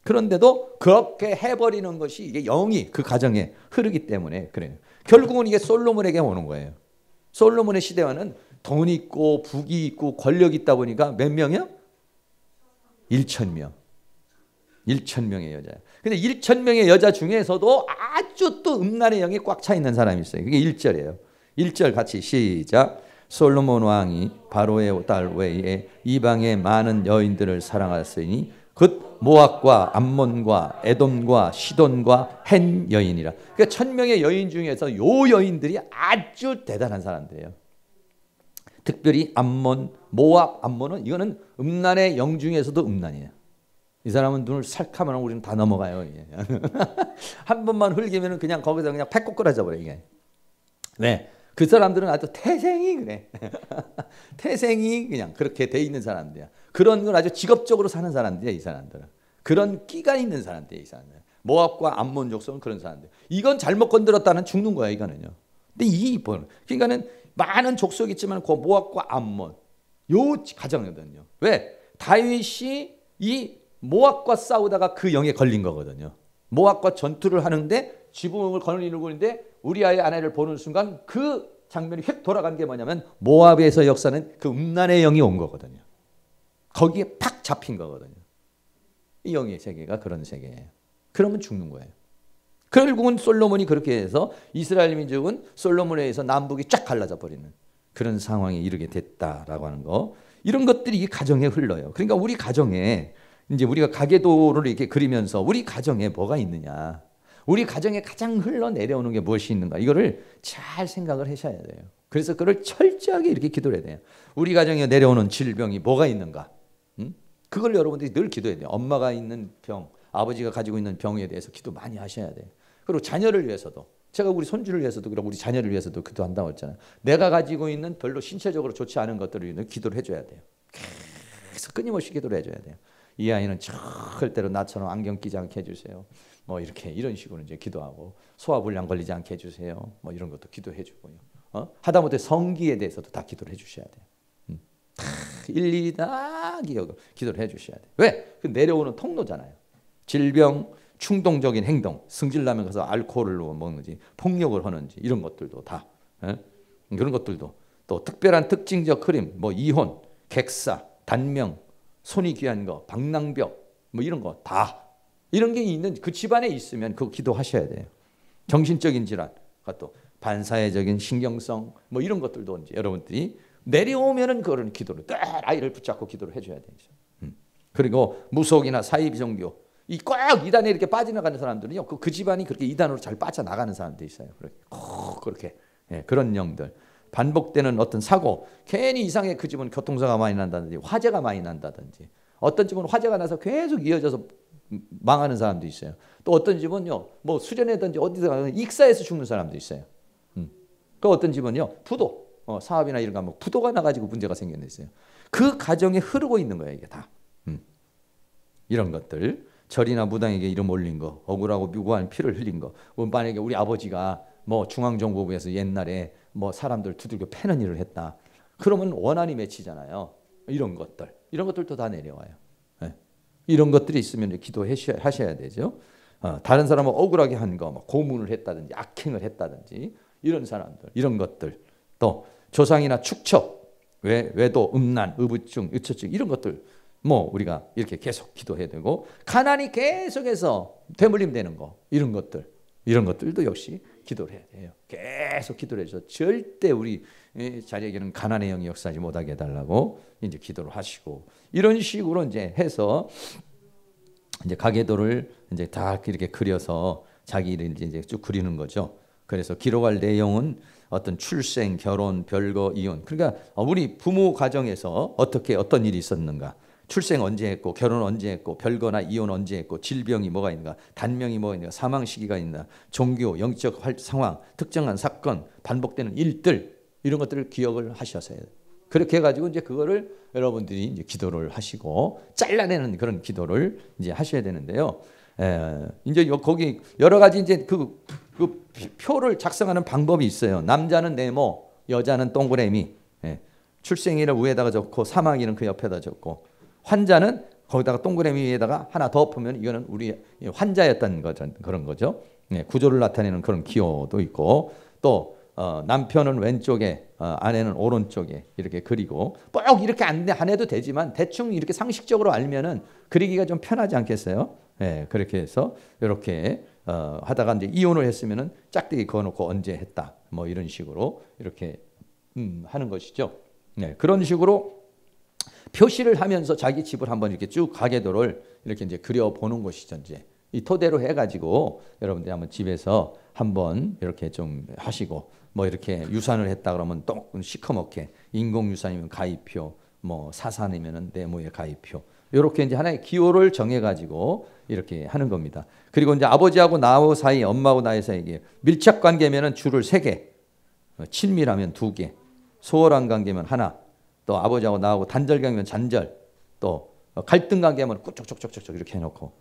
그런데도 그렇게 해버리는 것이 이게 영이 그 가정에 흐르기 때문에 그래요. 결국은 이게 솔로몬에게 오는 거예요. 솔로몬의 시대와는 돈 있고 북이 있고 권력이 있다 보니까 몇 명이요? 1,000명. 1,000명의 여자예요. 근데 1,000명의 여자 중에서도 아주 또 음란의 영이 꽉 차 있는 사람이 있어요. 그게 1절이에요. 1절 같이 시작. 솔로몬 왕이 바로의 딸 외에 이방의 많은 여인들을 사랑하였으니 곧 모압과 암몬과 에돔과 시돈과 헨 여인이라. 그러니까 1,000명의 여인 중에서 요 여인들이 아주 대단한 사람들이에요. 특별히 암몬, 모압, 암몬은 이거는 음란의 영 중에서도 음란이에요. 이 사람은 눈을 살카면 우리는 다 넘어가요. 한 번만 흘기면 그냥 거기서 그냥 팩 꼬꾸라져 버려 이게. 네, 그 사람들은 아주 태생이 그래. 태생이 그냥 그렇게 돼 있는 사람들이야. 그런 걸 아주 직업적으로 사는 사람들이야 이 사람들은. 그런 끼가 있는 사람들이야 이 사람들. 모압과 암몬 족속은 그런 사람들. 이건 잘못 건드렸다는 죽는 거야 이거는요. 근데 그러니까는 많은 족속이 있지만 그 모압과 암몬 요 가정이거든요. 왜? 다윗이 이 모압과 싸우다가 그 영에 걸린 거거든요. 모압과 전투를 하는데 지붕을 거느리고 있는데 우리아의 아내를 보는 순간 그 장면이 휙 돌아간 게 뭐냐면 모압에서 역사는 그 음란의 영이 온 거거든요. 거기에 팍 잡힌 거거든요. 이 영의 세계가 그런 세계예요. 그러면 죽는 거예요. 결국은 솔로몬이 그렇게 해서 이스라엘 민족은 솔로몬에 의해서 남북이 쫙 갈라져 버리는 그런 상황에 이르게 됐다라고 하는 거. 이런 것들이 이 가정에 흘러요. 그러니까 우리 가정에 이제 우리가 가계도를 이렇게 그리면서 우리 가정에 뭐가 있느냐, 우리 가정에 가장 흘러내려오는 게 무엇이 있는가, 이거를 잘 생각을 하셔야 돼요. 그래서 그걸 철저하게 이렇게 기도를 해야 돼요. 우리 가정에 내려오는 질병이 뭐가 있는가, 그걸 여러분들이 늘 기도해야 돼요. 엄마가 있는 병, 아버지가 가지고 있는 병에 대해서 기도 많이 하셔야 돼요. 그리고 자녀를 위해서도, 제가 우리 손주를 위해서도 그렇고 우리 자녀를 위해서도 기도한다고 했잖아요. 내가 가지고 있는 별로 신체적으로 좋지 않은 것들을 위해서 기도를 해줘야 돼요. 계속 끊임없이 기도를 해줘야 돼요. 이 아이는 절대로 나처럼 안경 끼지 않게 해주세요. 뭐 이렇게 이런 식으로 이제 기도하고, 소화불량 걸리지 않게 해주세요. 뭐 이런 것도 기도해주고요. 하다못해 성기에 대해서도 다 기도를 해주셔야 돼요. 다 일일이 다 기도를 해주셔야 돼요. 왜? 그 내려오는 통로잖아요. 질병, 충동적인 행동, 승질나면 가서 알코올을 먹는지 폭력을 하는지 이런 것들도 다, 그런 것들도, 또 특별한 특징적 흐림, 뭐 이혼, 객사, 단명, 손이 귀한 거, 방랑벽, 뭐 이런 거 다, 이런 게 있는 그 집안에 있으면 그거 기도하셔야 돼요. 정신적인 질환, 또 반사회적인 신경성, 뭐 이런 것들도 이제 여러분들이 내려오면은 그런 기도를 딱 아이를 붙잡고 기도를 해줘야 되죠. 그리고 무속이나 사이비종교, 이 꼭 이단에 이렇게 빠져나가는 사람들은요, 그 집안이 그렇게 이단으로 잘 빠져나가는 사람들이 있어요. 꼭 그렇게, 그런 영들, 반복되는 어떤 사고, 괜히 이상하게 그 집은 교통사고가 많이 난다든지 화재가 많이 난다든지, 어떤 집은 화재가 나서 계속 이어져서 망하는 사람도 있어요. 또 어떤 집은요, 뭐 수련회든지 어디서 익사해서 죽는 사람도 있어요. 또 어떤 집은요, 부도, 사업이나 이런 거 하면 부도가 나가지고 문제가 생겨나 있어요. 그 가정에 흐르고 있는 거예요, 이게 다. 이런 것들, 절이나 무당에게 이름 올린 거, 억울하고 묘고한 피를 흘린 거, 만약에 우리 아버지가 뭐 중앙정보부에서 옛날에 뭐 사람들 두들겨 패는 일을 했다, 그러면 원한이 맺히잖아요. 이런 것들도 다 내려와요. 이런 것들이 있으면 기도하셔야 되죠. 다른 사람은 억울하게 한 거, 뭐 고문을 했다든지 악행을 했다든지 이런 사람들, 이런 것들, 또 조상이나 축척, 외도, 음란, 의부증, 의처증, 이런 것들 뭐 우리가 이렇게 계속 기도해야 되고, 가난이 계속해서 되물림 되는 거, 이런 것들도 역시 기도를 해야 돼요. 계속 기도를 해서 절대 우리 자리에게는 가난의 영이 역사하지 못하게 해달라고 이제 기도를 하시고, 이런 식으로 이제 해서 이제 가계도를 이제 다 이렇게 그려서 자기를 이제 쭉 그리는 거죠. 그래서 기록할 내용은 어떤 출생, 결혼, 별거, 이혼. 그러니까 우리 부모 가정에서 어떻게 어떤 일이 있었는가, 출생 언제 했고, 결혼 언제 했고, 별거나 이혼 언제 했고, 질병이 뭐가 있는가, 단명이 뭐가 있는가, 사망 시기가 있나, 종교, 영적 상황, 특정한 사건, 반복되는 일들, 이런 것들을 기억을 하셔야 해요. 그렇게 해가지고 이제 그거를 여러분들이 이제 기도를 하시고 잘라내는 그런 기도를 이제 하셔야 되는데요. 이제 거기 여러 가지 이제 그 표를 작성하는 방법이 있어요. 남자는 네모, 여자는 동그라미, 출생일을 위에다가 적고 사망일은 그 옆에다 적고, 환자는 거기다가 동그라미 위에다가 하나 더 엎으면 이거는 우리 환자였던 거죠. 그런 거죠. 구조를 나타내는 그런 기호도 있고, 또 남편은 왼쪽에, 아내는 오른쪽에 이렇게 그리고, 꼭 이렇게 안 해도 되지만 대충 이렇게 상식적으로 알면은 그리기가 좀 편하지 않겠어요? 그렇게 해서 이렇게 하다가 이제 이혼을 했으면은 짝대기 그어놓고 언제 했다, 뭐 이런 식으로 이렇게 하는 것이죠. 그런 식으로 표시를 하면서 자기 집을 한번 이렇게 쭉 가계도를 이렇게 이제 그려보는 것이죠. 이제 이 토대로 해가지고 여러분들이 한번 집에서 한번 이렇게 좀 하시고, 뭐 이렇게 유산을 했다 그러면 또 시커멓게 인공유산이면 가입표, 뭐 사산이면은 네모의 가입표, 이렇게 이제 하나의 기호를 정해가지고 이렇게 하는 겁니다. 그리고 이제 아버지하고 나하고 사이, 엄마하고 나의 사이에 밀착 관계면은 줄을 3개, 친밀하면 2개, 소홀한 관계면 하나, 또 아버지하고 나하고 단절 관계면 잔절, 또 갈등 관계면 쭉쭉쭉쭉 이렇게 해놓고,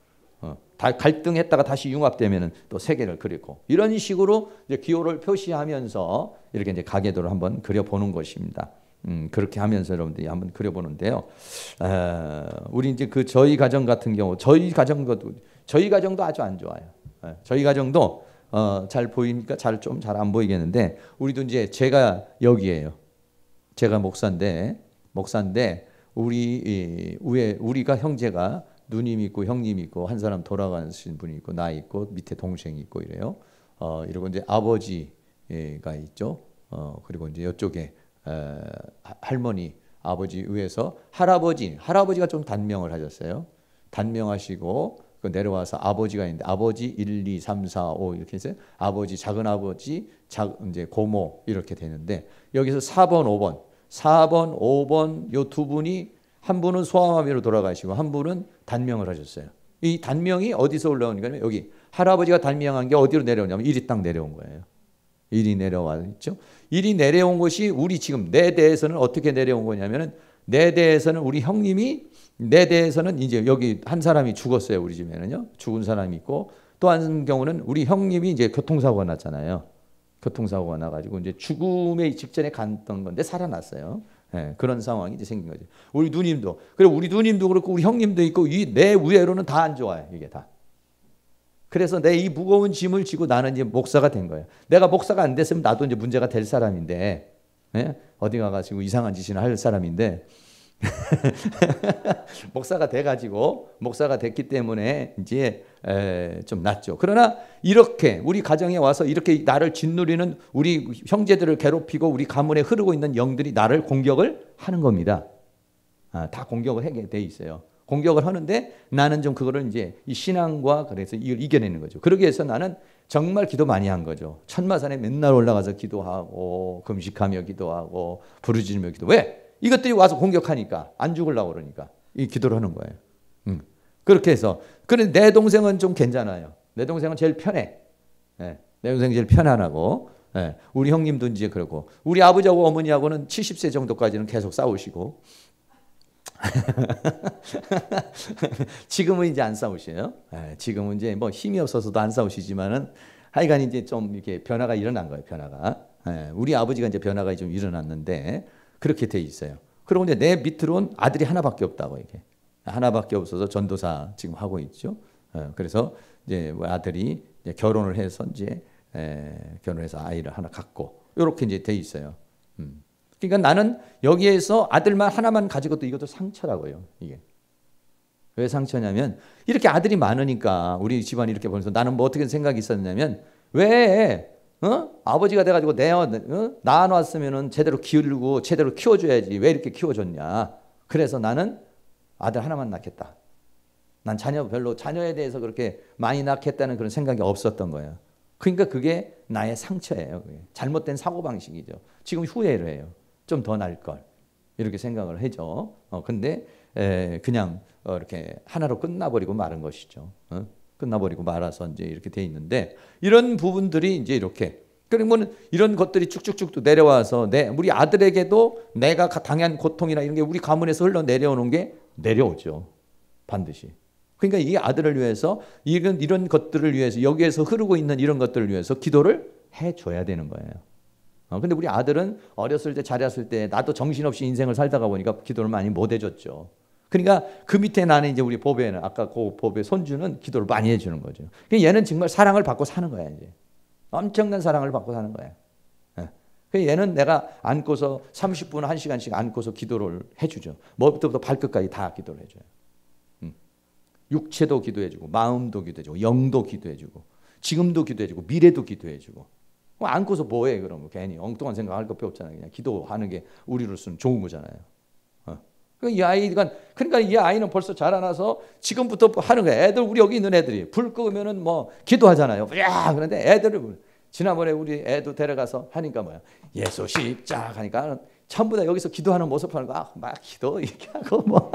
갈등했다가 다시 융합되면은 또 3개를 그리고, 이런 식으로 이제 기호를 표시하면서 이렇게 이제 가계도를 한번 그려보는 것입니다. 그렇게 하면서 여러분들이 한번 그려보는데요. 우리 이제 그 저희 가정 같은 경우, 저희 가정도 아주 안 좋아요. 저희 가정도 잘 보이니까 잘 안 보이겠는데, 우리도 이제 제가 여기에요. 제가 목사인데 우리가 형제가 누님 있고 형님 있고 한 사람 돌아가신 분이 있고 나 있고 밑에 동생이 있고 이래요. 이러고 이제 아버지가 있죠. 그리고 이제 이쪽에 할머니, 아버지 위에서 할아버지가 좀 단명을 하셨어요. 단명하시고 내려와서 아버지가 있는데 아버지 1, 2, 3, 4, 5 이렇게 해서 아버지, 작은 아버지, 이제 고모 이렇게 되는데, 여기서 4번, 5번 요 두 분이, 한 분은 소아마비로 돌아가시고 한 분은 단명을 하셨어요. 이 단명이 어디서 올라오니까 여기 할아버지가 단명한 게 어디로 내려오냐면 일이 딱 내려온 거예요. 일이 내려와 있죠. 일이 내려온 것이 우리 지금 내 대에서는 어떻게 내려온 거냐면은, 내 대에서는 우리 형님이, 내 대에서는 이제 여기 한 사람이 죽었어요. 우리 집에는요. 죽은 사람이 있고, 또 한 경우는 우리 형님이 이제 교통사고가 났잖아요. 교통사고가 나가지고 이제 죽음의 직전에 갔던 건데 살아났어요. 네, 그런 상황이 이제 생긴 거죠. 우리 누님도, 그리고 우리 누님도 그렇고 우리 형님도 있고 이 내 위에로는 다 안 좋아요. 이게 다. 그래서 내 이 무거운 짐을 지고 나는 이제 목사가 된 거예요. 내가 목사가 안 됐으면 나도 이제 문제가 될 사람인데, 네? 어디 가가지고 이상한 짓이나 할 사람인데, 목사가 됐기 때문에 이제 좀 낫죠. 그러나 이렇게 우리 가정에 와서 이렇게 나를 짓누리는 우리 형제들을 괴롭히고 우리 가문에 흐르고 있는 영들이 나를 공격을 하는 겁니다. 다 공격을 하게 돼 있어요. 공격을 하는데 나는 좀 그거를 이제 이 신앙과 그래서 이걸 이겨내는 거죠. 그러기 위해서 나는 정말 기도 많이 한 거죠. 천마산에 맨날 올라가서 기도하고 금식하며 기도하고 부르짖으며 기도. 왜? 이것들이 와서 공격하니까, 안 죽으려고 그러니까 이 기도를 하는 거예요. 그렇게 해서. 그런데 내 동생은 좀 괜찮아요. 내 동생은 제일 편해. 내 동생이 제일 편안하고, 우리 형님도 이제 그러고, 우리 아버지하고 어머니하고는 70세 정도까지는 계속 싸우시고, 지금은 이제 안 싸우셔요. 지금은 이제 뭐 힘이 없어서도 안 싸우시지만은 하여간 이제 좀 이렇게 변화가 일어난 거예요. 변화가. 우리 아버지가 이제 변화가 좀 일어났는데 그렇게 돼 있어요. 그리고 이제 내 밑으로는 아들이 하나밖에 없다고, 이게 하나밖에 없어서 전도사 지금 하고 있죠. 그래서 이제 아들이 이제 결혼을 해서 이제 결혼해서 아이를 하나 갖고 이렇게 이제 돼 있어요. 그러니까 나는 여기에서 아들만 하나만 가지고도 이것도 상처라고요. 이게 왜 상처냐면, 이렇게 아들이 많으니까 우리 집안이 이렇게 보면서 나는 뭐 어떻게 생각이 있었냐면, 왜 아버지가 돼가지고 낳아놨으면은 제대로 기르고 제대로 키워줘야지, 왜 이렇게 키워줬냐. 그래서 나는 아들 하나만 낳겠다. 난 자녀에 대해서 그렇게 많이 낳겠다는 그런 생각이 없었던 거예요. 그러니까 그게 나의 상처예요. 그게. 잘못된 사고방식이죠. 지금 후회를 해요. 좀 더 날 걸. 이렇게 생각을 하죠. 근데 그냥 이렇게 하나로 끝나버리고 마른 것이죠. 끝나버리고 말아서 이제 이렇게 돼 있는데, 이런 부분들이 이제 이렇게, 그러면 이런 것들이 쭉쭉쭉 내려와서 우리 아들에게도 내가 당한 고통이나 이런 게 우리 가문에서 흘러 내려오는 게 내려오죠. 반드시. 그러니까 이 아들을 위해서 이런 것들을 위해서, 여기에서 흐르고 있는 이런 것들을 위해서 기도를 해줘야 되는 거예요. 근데 우리 아들은 어렸을 때, 자랐을 때 나도 정신없이 인생을 살다가 보니까 기도를 많이 못 해줬죠. 그러니까 그 밑에 나는 이제 우리 보배는, 아까 그 보배 손주는 기도를 많이 해주는 거죠. 그러니까 얘는 정말 사랑을 받고 사는 거야, 이제. 엄청난 사랑을 받고 사는 거야. 그러니까 얘는 내가 안고서 30분, 1시간씩 안고서 기도를 해주죠. 머리부터 발끝까지 다 기도를 해줘요. 육체도 기도해주고, 마음도 기도해주고, 영도 기도해주고, 지금도 기도해주고, 미래도 기도해주고. 안고서 뭐해, 그러면. 괜히 엉뚱한 생각할 거 필요 없잖아요. 그냥 기도하는 게 우리로서는 좋은 거잖아요. 그러니까 이 아이는 벌써 자라나서 지금부터 하는 거야. 애들, 우리 여기 있는 애들이 불 끄면은 뭐 기도하잖아요. 야, 그런데 애들을, 지난번에 우리 애도 데려가서 하니까 뭐야, 예수 십자가 하니까 전부 다 여기서 기도하는 모습 하는 거, 막 기도 이렇게 하고 뭐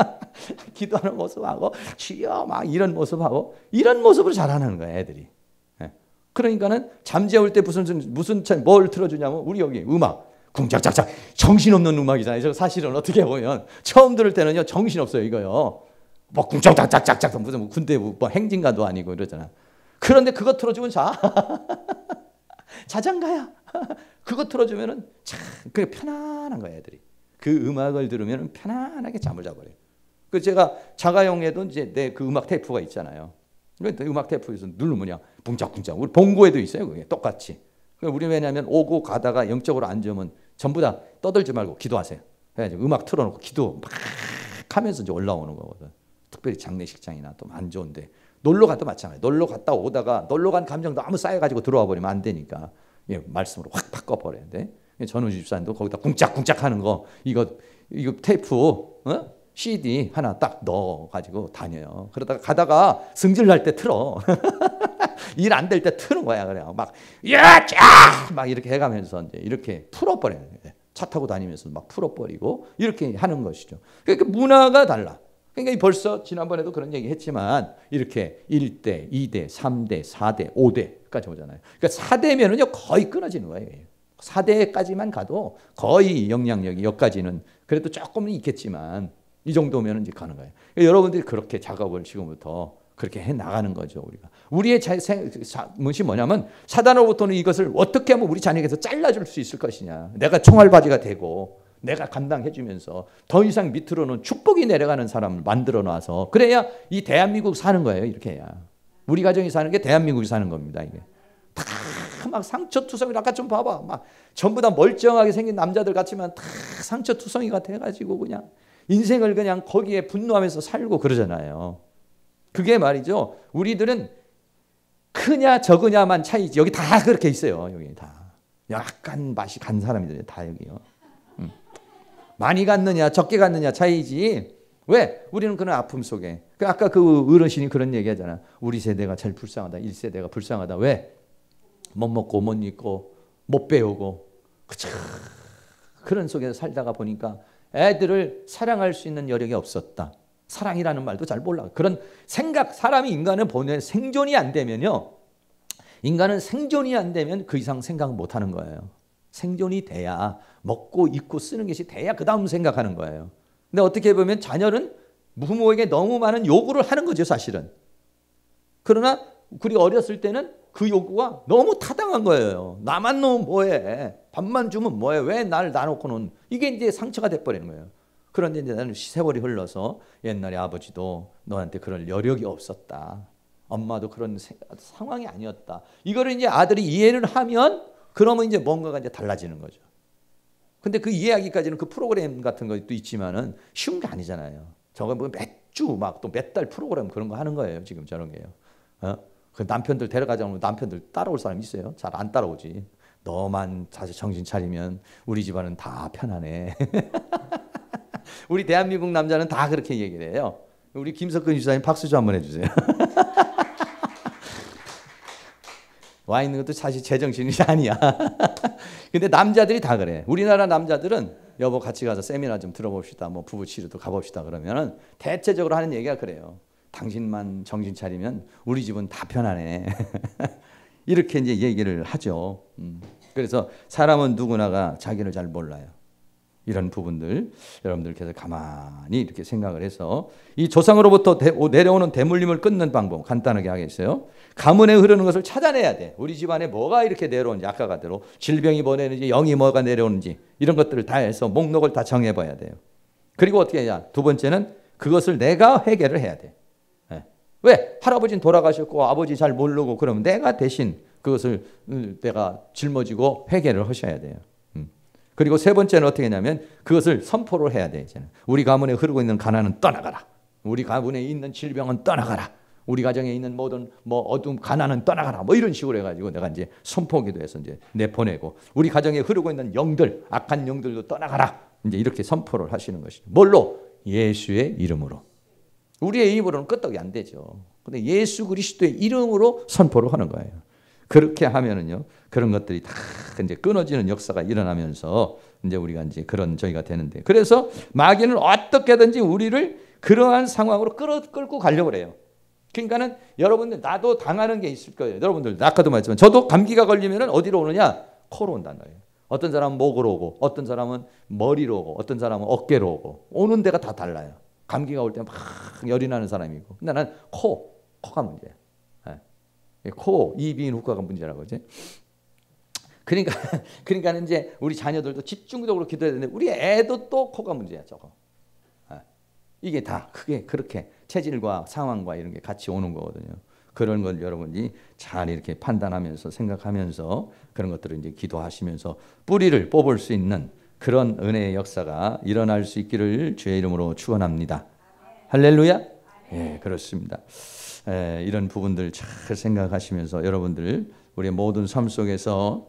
기도하는 모습하고 주여 막 이런 모습하고, 이런 모습으로 자라는 거야, 애들이. 그러니까는 잠재울 때 뭘 틀어주냐면, 우리 여기 음악 궁짝짝짝, 정신없는 음악이잖아요. 저 사실은 어떻게 보면 처음 들을 때는요 정신없어요, 이거요. 뭐 궁짝짝짝짝짝, 무슨 군대 뭐 행진가도 아니고 이러잖아. 그런데 그거 틀어주면 자장가야. 그거 틀어주면은 참 그게 편안한 거야, 애들이. 그 음악을 들으면 편안하게 잠을 자버려요. 그 제가 자가용에도 이제 내 그 음악 테이프가 있잖아요. 음악 테이프에서 누르면 그냥 붕짝붕짝. 우리 봉고에도 있어요. 그게 똑같이. 우리 왜냐하면 오고 가다가 영적으로 앉으면 전부 다 떠들지 말고 기도하세요. 그래가지고 음악 틀어놓고 기도 막 하면서 이제 올라오는 거거든. 특별히 장례식장이나 또 안 좋은데 놀러 가도 마찬가지예요. 놀러 갔다 오다가 놀러 간 감정도 너무 쌓여가지고 들어와 버리면 안 되니까 예, 말씀으로 확 바꿔버려야 돼. 전우주 집사님도 거기다 쿵짝쿵짝 하는 거 이거 테이프 CD 하나 딱 넣어가지고 다녀요. 그러다가 가다가 승질 날 때 틀어. 일 안 될 때 트는 거야. 그래요. 막 야쫙 막 이렇게 해가면서 이제 이렇게 풀어버려요. 차 타고 다니면서 막 풀어버리고 이렇게 하는 것이죠. 그러니까 문화가 달라. 그러니까 벌써 지난번에도 그런 얘기 했지만 이렇게 1대, 2대, 3대, 4대, 5대까지 오잖아요. 그러니까 4대면은요 거의 끊어지는 거예요. 4대까지만 가도 거의 영향력이 여기까지는 그래도 조금은 있겠지만 이 정도면 이제 가는 거예요. 그러니까 여러분들이 그렇게 작업을 지금부터 그렇게 해 나가는 거죠. 우리의 문시 뭐냐면 사단으로부터는 이것을 어떻게 하면 우리 자녀에게서 잘라줄 수 있을 것이냐. 내가 총알바지가 되고 내가 감당해주면서 더 이상 밑으로는 축복이 내려가는 사람을 만들어 놔서 그래야 이 대한민국 사는 거예요. 이렇게 해야. 우리 가정이 사는 게 대한민국이 사는 겁니다. 이게 다 막 상처투성이 아까 좀 봐봐. 막 전부 다 멀쩡하게 생긴 남자들 같지만 다 상처투성이 같아 해가지고 그냥 인생을 그냥 거기에 분노하면서 살고 그러잖아요. 그게 말이죠. 우리들은 크냐 적으냐만 차이지. 여기 다 그렇게 있어요. 여기 다. 약간 맛이 간 사람들이 다 여기요. 많이 갔느냐 적게 갔느냐 차이지. 왜? 우리는 그런 아픔 속에. 아까 그 어르신이 그런 얘기 하잖아. 우리 세대가 제일 불쌍하다. 1세대가 불쌍하다. 왜? 못 먹고 못 입고 못 배우고 그쵸. 그런 속에서 살다가 보니까 애들을 사랑할 수 있는 여력이 없었다. 사랑이라는 말도 잘 몰라. 그런 생각, 사람이 인간을 보내 생존이 안 되면요. 인간은 생존이 안 되면 그 이상 생각 못 하는 거예요. 생존이 돼야 먹고 입고 쓰는 것이 돼야 그 다음 생각하는 거예요. 근데 어떻게 보면 자녀는 부모에게 너무 많은 요구를 하는 거죠, 사실은. 그러나 우리 어렸을 때는 그 요구가 너무 타당한 거예요. 나만 놓으면 뭐해? 밥만 주면 뭐해? 왜 날 놔놓고는. 이게 이제 상처가 돼버리는 거예요. 그런데 이제 나는 세월이 흘러서 옛날에 아버지도 너한테 그럴 여력이 없었다. 엄마도 그런 상황이 아니었다. 이거를 이제 아들이 이해를 하면 그러면 이제 뭔가가 이제 달라지는 거죠. 근데 그 이해하기까지는 그 프로그램 같은 것도 있지만은 쉬운 게 아니잖아요. 저거 뭐 몇 주 막 또 몇 달 프로그램 그런 거 하는 거예요. 지금 저런 게요. 그 남편들 데려가자면 남편들 따라올 사람 있어요? 잘 안 따라오지. 너만 다시 정신 차리면 우리 집안은 다 편안해. 우리 대한민국 남자는 다 그렇게 얘기를 해요. 우리 김석근 지사님 박수 좀 한번 해주세요. 와 있는 것도 사실 제정신이 아니야. 근데 남자들이 다 그래. 우리나라 남자들은 여보 같이 가서 세미나 좀 들어봅시다. 뭐 부부 치료도 가봅시다. 그러면은 대체적으로 하는 얘기가 그래요. 당신만 정신 차리면 우리 집은 다 편안해. 이렇게 이제 얘기를 하죠. 그래서 사람은 누구나가 자기를 잘 몰라요. 이런 부분들 여러분들께서 가만히 이렇게 생각을 해서 이 조상으로부터 내려오는 대물림을 끊는 방법 간단하게 하겠어요. 가문에 흐르는 것을 찾아내야 돼. 우리 집안에 뭐가 이렇게 내려오는지 아까가 대로 질병이 뭐 내려오는지 영이 뭐가 내려오는지 이런 것들을 다 해서 목록을 다 정해봐야 돼요. 그리고 어떻게 해야? 두 번째는 그것을 내가 해결을 해야 돼. 왜? 할아버지는 돌아가셨고 아버지 잘 모르고 그러면 내가 대신 그것을 내가 짊어지고 해결을 하셔야 돼요. 그리고 세 번째는 어떻게 하냐면 그것을 선포를 해야 돼. 이제는. 우리 가문에 흐르고 있는 가난은 떠나가라. 우리 가문에 있는 질병은 떠나가라. 우리 가정에 있는 모든 뭐 어둠 가난은 떠나가라. 뭐 이런 식으로 해가지고 내가 이제 선포기도 해서 이제 내보내고 우리 가정에 흐르고 있는 영들, 악한 영들도 떠나가라. 이제 이렇게 선포를 하시는 것이죠. 뭘로? 예수의 이름으로. 우리의 입으로는 끄떡이 안 되죠. 근데 예수 그리스도의 이름으로 선포를 하는 거예요. 그렇게 하면은요, 그런 것들이 다 이제 끊어지는 역사가 일어나면서 이제 우리가 이제 그런 저희가 되는데. 그래서 마귀는 어떻게든지 우리를 그러한 상황으로 끌고 가려고 그래요. 그러니까는 여러분들 나도 당하는 게 있을 거예요. 여러분들 아까도 말했지만 저도 감기가 걸리면은 어디로 오느냐? 코로 온다는 거예요. 어떤 사람은 목으로 오고, 어떤 사람은 머리로 오고, 어떤 사람은 어깨로 오고, 오는 데가 다 달라요. 감기가 올 때 막 열이 나는 사람이 있고, 근데 나는 코가 문제야. 코, 이비인 후과가 문제라고 하지. 그러니까 이제 우리 자녀들도 집중적으로 기도해야 되는데 우리 애도 또 코가 문제야 저거. 이게 다 크게 그렇게 체질과 상황과 이런 게 같이 오는 거거든요. 그런 걸 여러분이 잘 이렇게 판단하면서 생각하면서 그런 것들을 이제 기도하시면서 뿌리를 뽑을 수 있는 그런 은혜의 역사가 일어날 수 있기를 주의 이름으로 축원합니다. 할렐루야. 예, 그렇습니다. 이런 부분들 잘 생각하시면서 여러분들 우리의 모든 삶 속에서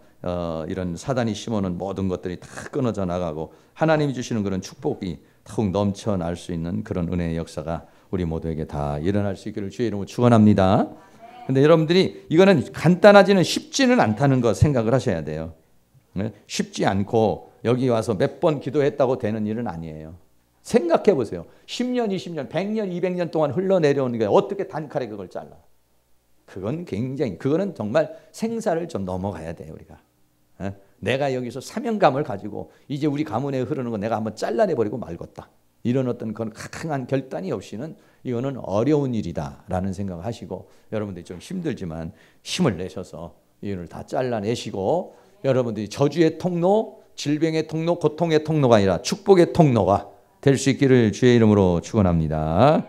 이런 사단이 심어놓은 모든 것들이 다 끊어져 나가고 하나님이 주시는 그런 축복이 턱 넘쳐날 수 있는 그런 은혜의 역사가 우리 모두에게 다 일어날 수 있기를 주의 이름으로 축원합니다. 근데 여러분들이 이거는 간단하지는 쉽지는 않다는 거 생각을 하셔야 돼요. 쉽지 않고 여기 와서 몇 번 기도했다고 되는 일은 아니에요. 생각해 보세요. 10년, 20년, 100년, 200년 동안 흘러내려오는 게 어떻게 단칼에 그걸 잘라. 그거는 정말 생사를 좀 넘어가야 돼요, 우리가. 내가 여기서 사명감을 가지고 이제 우리 가문에 흐르는 거 내가 한번 잘라내버리고 말겠다. 이런 어떤 그런 강한 결단이 없이는 이거는 어려운 일이다라는 생각을 하시고 여러분들이 좀 힘들지만 힘을 내셔서 이걸 다 잘라내시고 여러분들이 저주의 통로, 질병의 통로, 고통의 통로가 아니라 축복의 통로가 될 수 있기를 주의 이름으로 축원합니다.